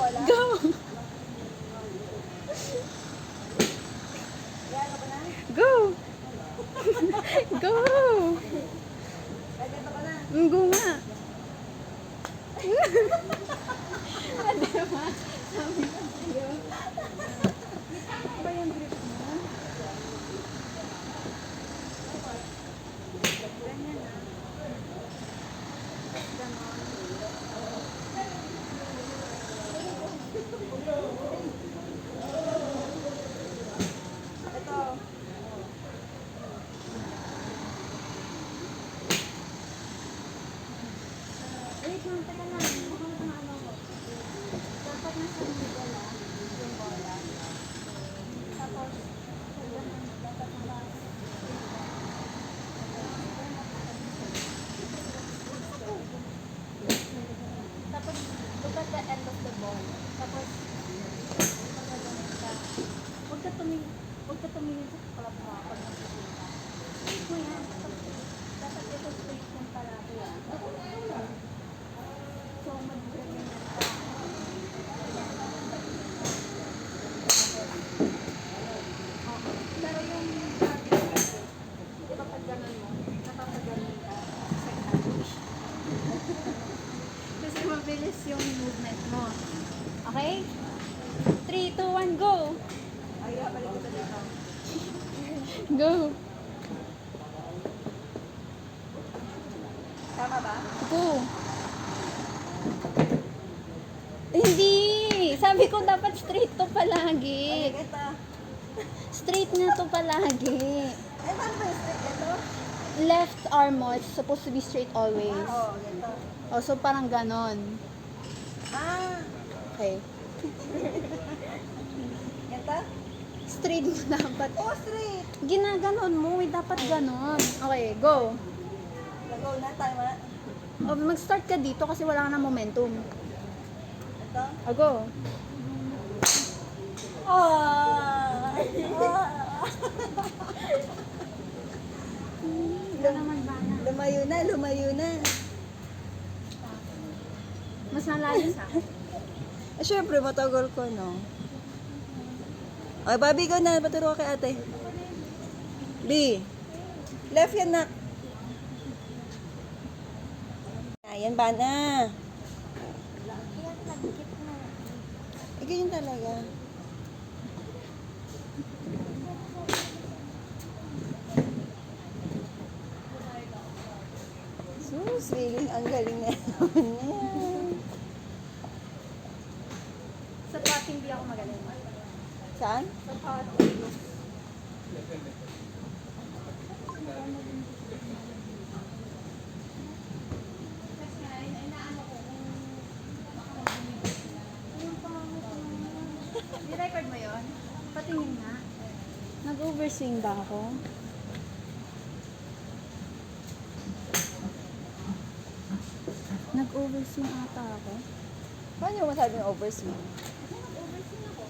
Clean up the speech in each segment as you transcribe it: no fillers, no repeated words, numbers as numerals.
bola? Go! Yan ka ba na? Go! Go! Ganito ka na. Go nga! Ba yung grip mo? Ganyan ah. Ganon. Ito. Wait lang, teka lang. Baka ano ko. Dapat nasa middle ah. Yung bola. Tapos, dapat nasa tapos, look at the end of the ball. Tapos, pagkaganon ka. Huwag ka tumingin sa kalap mo pag nagsisinta. Straight mo yan. Dapat ito straight yung palagi ah. So, mag-ganyan ka. Pero yung sabi ko, di ba pag ganon mo, napapaganon ka sa couch. Kasi mabilis yung movement mo. Okay? 3, 2, 1, go! Ay, balik kita dito. Go! Tama ba? Go! Hindi! Sabi ko dapat straight to palagi. Ay, ito. Straight na to palagi. Ay, paano ba yung stick? Ito? Left arm mo, it's supposed to be straight always. Oo, ganito. Oh, so parang ganon. Ah, Okay. ganito? Straight mo dapat. Oh, straight. Ginaganon mo, dapat ganon. Okay, go. Go na, tayo na. Oh, mag-start ka dito kasi wala ka ng momentum. Ito? Oh, go. Ah! Ito naman ba na? Lumayo na, lumayo na. Mas malayo sa akin. Eh, syempre, matagal ko, no? Okay, Bobby, go na. Paturo ka kay ate. B. Left yan na. Ayan ba na? Eh, ganyan talaga. Sus, feeling ang galing na naman yan. Sa tracking di ako magaling. Saan? Sa tracking. I-record mo yun? Patingin nga. Nag-overswing ba ako? Nag-overswing ata ako. Paano yung masabing overswing? Nag-overswing ako.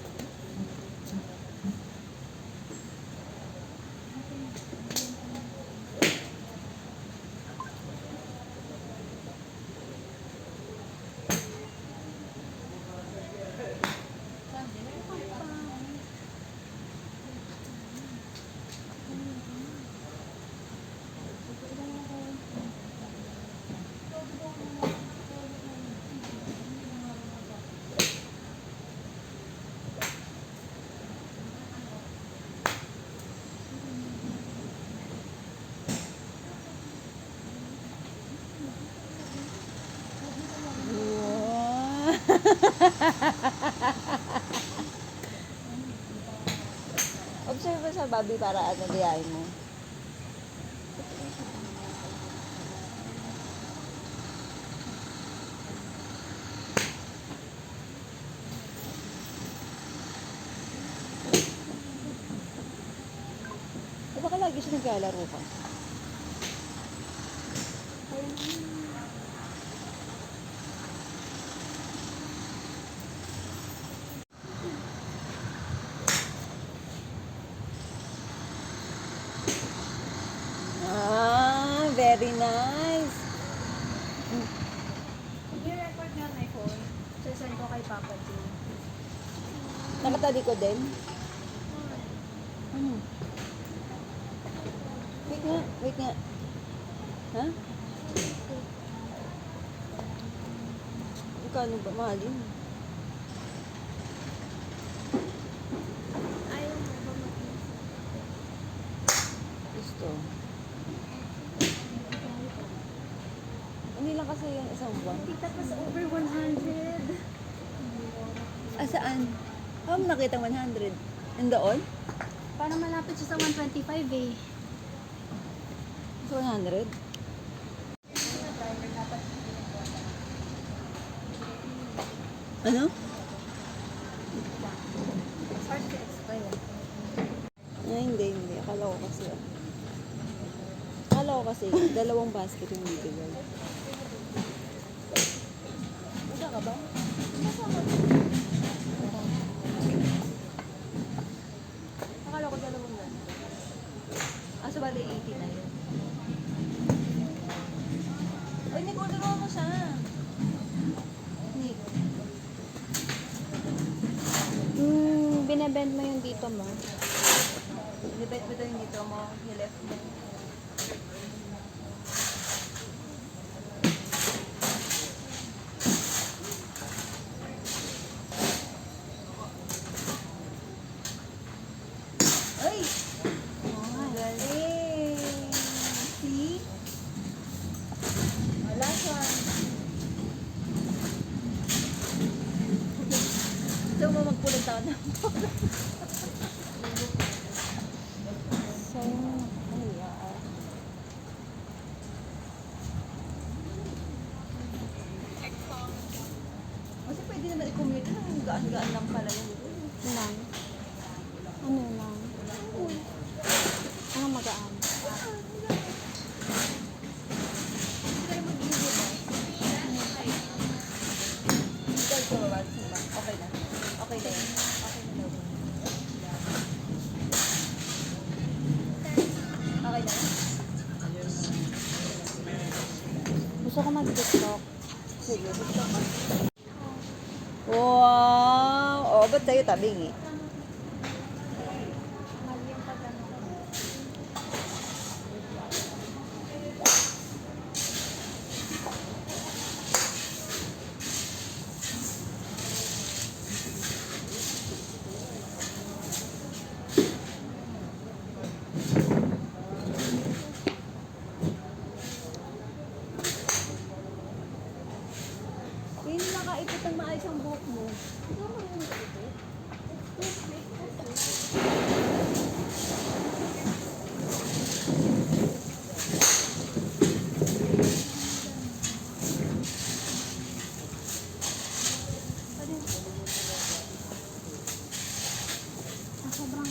Observe mo sa Bobby para ano gayahin mo. Eh, baka lagi siya naglalaro ka. Ah, very nice. I-record nga my phone. Sasend ko kay Papa J. Nakatali ko din. Ano? Wait nga, wait nga. Ha? Magkano ba? Mahal yun. Ayaw mo ba mag-iisip? Gusto. Ano lang kasi yung isang buwan? Tita, pas over 100. Ah, saan? Ah, nakita 100. Nandoon? Parang malapit siya sa 125 eh. Sa 100? Ano? Hard to explain. Ah, hindi. Akala ko kasi, dalawang basket yung bibigay. Uda ka ba? Akala ko dalawang yan. Ah, so bali 80 na yun. Ay, Nick, order mo siya. Nick. Binebend mo yung dito mo. Nibet mo daw yung dito mo, yung left mo. Ay! Oh, galing! See? Wala siya. Gusto mo magpulog tao na? So, Kasi pwede naman i-commute na. Gaan-gaan lang pala yun. lang. Ano lang? Ano magaan? Ikaw ko ba? Okay na. Okay na yun. Okay na daw. Okay na. Gusto ko mag-tiktok. Sige, gusto ko. Wow! Oh, ba't sa'yo tabing eh? Mali yung pagano ko. Hindi nakaipit ang maayos ang buhok mo. Sobrang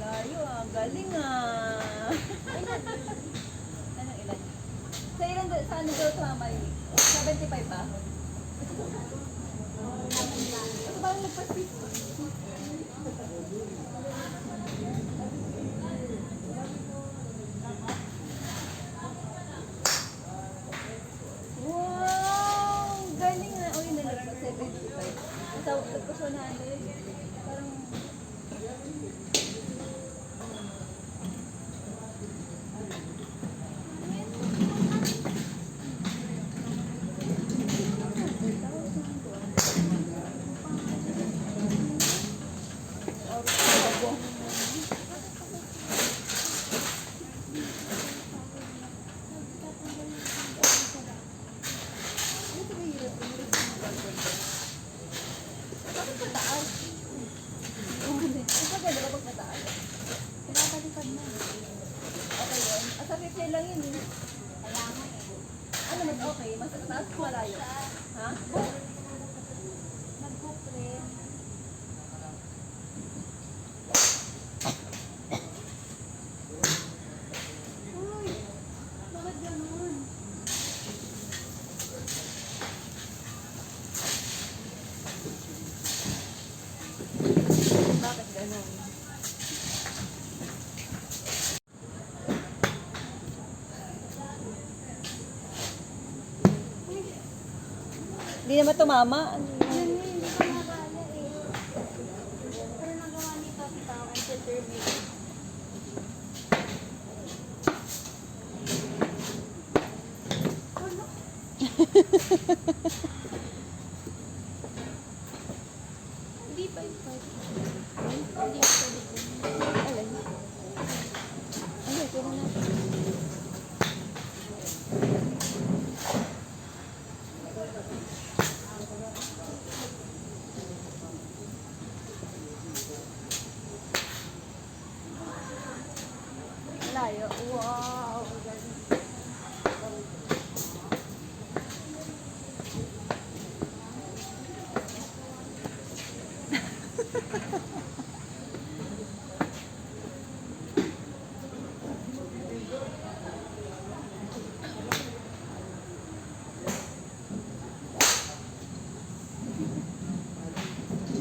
Layo ah, galing ah. Anong ilan? Sa ilan daw, saan daw tumama yun? 75 ba? Ito ba ang nagpaspit? Wow! Galing ah. Uy, nalagpas 75. Nasa nagpas 100. Parang bakit sa taas? Taas malayo. Ha? Nag-book rin. Uy, bakit ganun? Bakit ganun? Hindi naman tumama. Ano yun? Yun, hindi ko nakakala eh. Pero nagawa ni Tata ang interview. Hindi pa yung pwede. Hindi pa pwede. Alay. Alay, kaya na. Layo. Wow.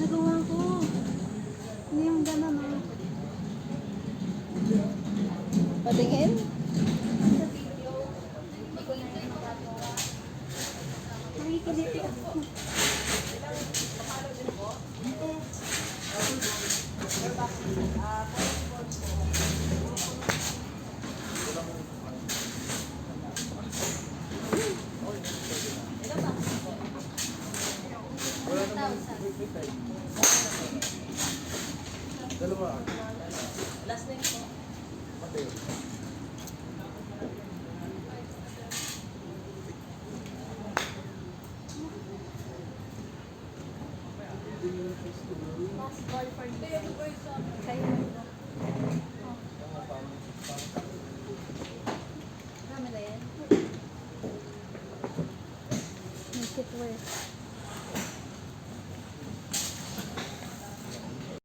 Nagawa ko. Hindi yung gano'n ah. Patingin? Sa video, hindi ko yung nagagawa. Nakikinig ako. Last name ko. Last call for you. Kayo. Kami na yan. Make it work.